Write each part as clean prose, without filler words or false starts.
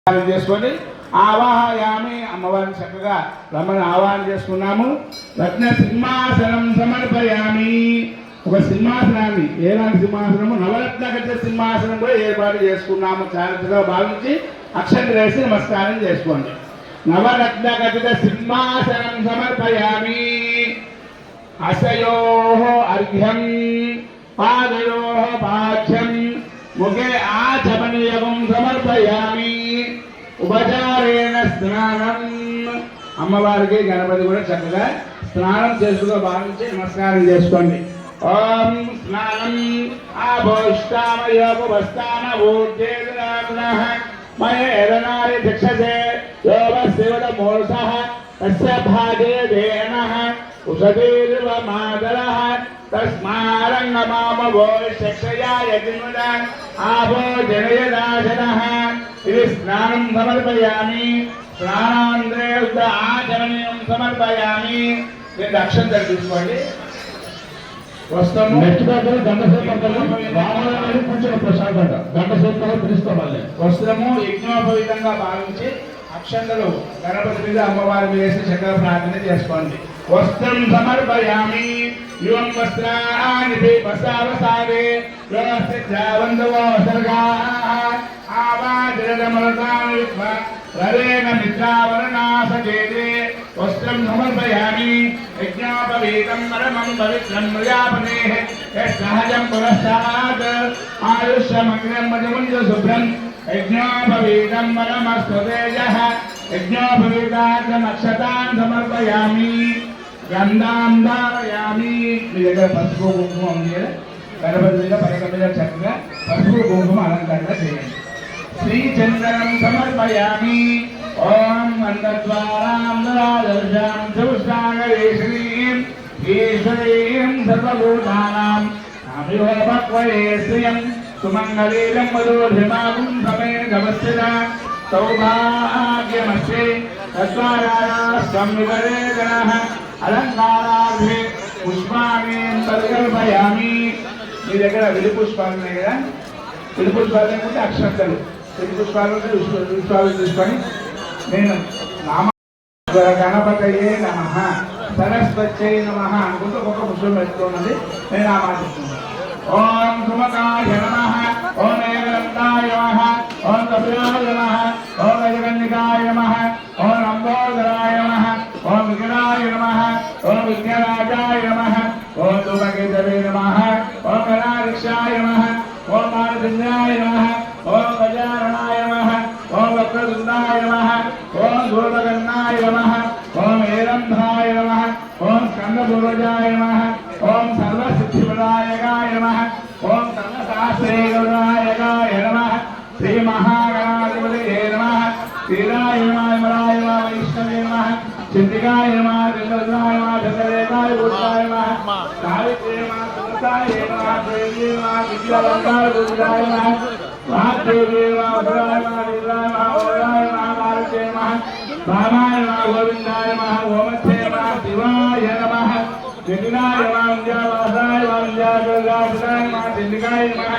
చేసుకొని ఆవాహయామి అమ్మవారిని చక్కగా రమ్మని ఆవాహన చేసుకున్నాము. రత్న సింహాసనం సమర్పయామి. ఒక సింహాసనాన్ని, ఏలాంటి సింహాసనము, నవరత్న గట్ల సింహాసనం కూడా ఏర్పాటు చేసుకున్నాము. చారిత్రగా భావించి అక్షంతలు వేసి నమస్కారం చేసుకోండి. నవరత్న గట్ల సింహాసనం సమర్పయామి. అసయో అర్ఘ్యం పాదయో పాఠ్యం ముఖే ఆచమనీయం సమర్పయామి. ఉపచారేణ స్నానం. అమ్మవారికి గణపతి కూడా చక్కగా స్నానం చేసుకుని భావించి నమస్కారం చేసుకోండి. ఓం స్నానం ఆభోష్టామయోపస్థాన ఊర్జేదనాగ్నః మయేరనారి దిక్షసే యోగశివద మూర్ధః తస్య భాగే దేనః ఉషదీర్వ మాదరః తస్మారంగమామవో శక్షయాయ జిన్ముద ఆభో జనయదాశనః. ఇది స్నానం సమర్పయామి. స్నానాంధ్రే ఆచరణీయం సమర్పయామి. దీన్ని అక్షంతలు తీసుకోండి. వస్త్రము వస్త్రము యజ్ఞోపవీతంగా భావించి అక్షంతలు గణపతి మీద అమ్మవారి మీద వేసి చక్కగా ప్రార్థన చేసుకోండి. వస్త్రం సమర్పయామి. యువం వస్త్రాన్ని వసావసావే యోగస్థిత్యావంతవో వసర్గాః ఆవాజరమలతాని రరేణ మిత్రావరణాసజేతే. వస్త్రం సమర్పయామి. యజ్ఞోపవీతం పరమం పవిత్రం ప్రజాపతేః యస్సహజం పురస్తాత్ ఆయుష్యమగ్రం మజముంజ శుభ్రం యజ్ఞోపవీతం పరమస్తేజః. యజ్ఞోపవీతాక్షతాన్ సమర్పయామి. గంధాం ధారయామి. మీ దగ్గర పసుపు కుంకుమ ఉంది కదా, గణపతి మీద పైక మీద చక్కగా పసుపు కుంకుమ అలంకరణ చేయండి. శ్రీచందనం సమర్పయామి. ఓం మంత్రద్వారాం దరాదర్శాం చతుష్టాంగేశ్వరీం ఈశ్వరీం సర్వభూతానాం అమివోపక్వయే శ్రియం సుమంగళీలం మధుర్భిమాగం సమేతమస్తిన సౌభాగ్యమస్తి తద్వారాస్తం వివరే గణః అలంకారార్థే పుష్పాన్ని పరికల్పయామి. మీ దగ్గర విడి పుష్పాలు ఉన్నాయి కదా, విడి పుష్పాలు లేకుంటే అక్షంతలు, విడి పుష్పాలు పుష్పాలు తీసుకొని నేను నామ గణపతయే నమః సరస్వత్యై నమః అనుకుంటూ ఒక పుష్పం పెట్టుకున్నది నేను ఆ మాట చెప్తున్నాను. ఓం సుమకాయ నమః, ఓం ఏకదంతాయ నమః, ఓం కపిలాయ నమః, ఓం గజకన్నికాయ నమః, ఓం లంబోదరాయ నమః, ఓం విఘ్నాయ నమః, ఓం విఘ్నరాజాయ నమః, ఓం ధూమకేతవే నమః, ఓం గణాధ్యక్షాయ నమః, ఓం మానసింహాయ నమః, ఓం గజాననాయ నమః, ఓం వక్రతుండాయ నమః, ఓం ధూమగన్నాయ నమః, ఓం ఏరంధ్రాయ నమః, ఓం స్కందపూర్వజాయ నమః, ఓం సర్వసిద్ధిప్రదాయకాయ నమః, ఓం సర్వశాస్త్రేయకాయ నమః, శ్రీ మహాగణాధిపతయే నమః, శ్రీరాయ నమః, విమలాయ నమః, వైష్ణవే నమః, చింతికాయ నమః, చింతరుద్రాయ నమః, చంద్రరేఖాయ భూతాయ నమః, సావిత్రే నమః, సుమతాయ నమః, దేవ్యే నమః, విద్యాలంకార భూతాయ నమః, మహాదేవ్యే నమః, వసురాయ నమః, వీరాయ నమః, ఓరాయ నమః, భారతే నమః, భామాయ నమః, గోవిందాయ నమః, ఓమత్తే నమః, శివాయ నమః, జటిలాయ నమః, విద్యావాసాయ నమః, విద్యాదుర్గాసురాయ నమః, చింతికాయ నమః,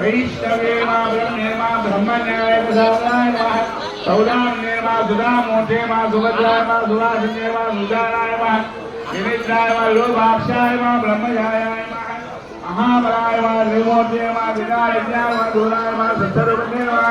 వైష్ణవే నమః, బ్రహ్మే నమః, బ్రహ్మణ్యాయ ప్రసాదాయ నమః, సౌదామ్నే నమః, సుధామూర్తే నమః, సుభద్రాయ నమః, సువాసిన్యే నమః, సుజానాయ నమః, వినిద్రాయ నమః, లోభాక్షాయ నమః, బ్రహ్మజాయ నమః, మహాబలాయ నమః, త్రిమూర్తే నమః, వినాయజ్ఞాయ నమః, దూరాయ నమః, సత్స్వరూపిణే నమః,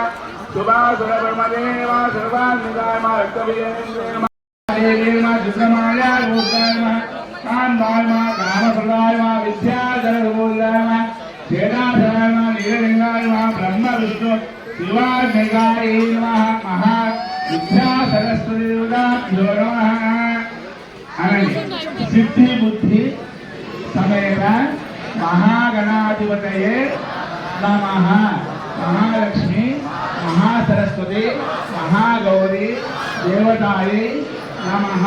శుభాసురబ్రహ్మణే నమః, సర్వాన్వితాయ నమః, రక్తబీజే నమః, దేవే నమః, దుర్గమాయాయ భూతాయ నమః, కాంతాయ నమః, కామప్రదాయ నమః, విద్యాధరభూతాయ నమః, చేదాధరాయ నమః, నీలలింగాయ నమః, బ్రహ్మ విష్ణు శివాజ్ఞాయ నమః, మహా విద్యా సరస్వతి దుర్గాభ్యో నమః అని సిద్ధి బుద్ధి సమేత మహాగణాధిపతయే నమః. మహాలక్ష్మి, మహాసరస్వతి, మహాగౌరీ దేవతాయై నమః.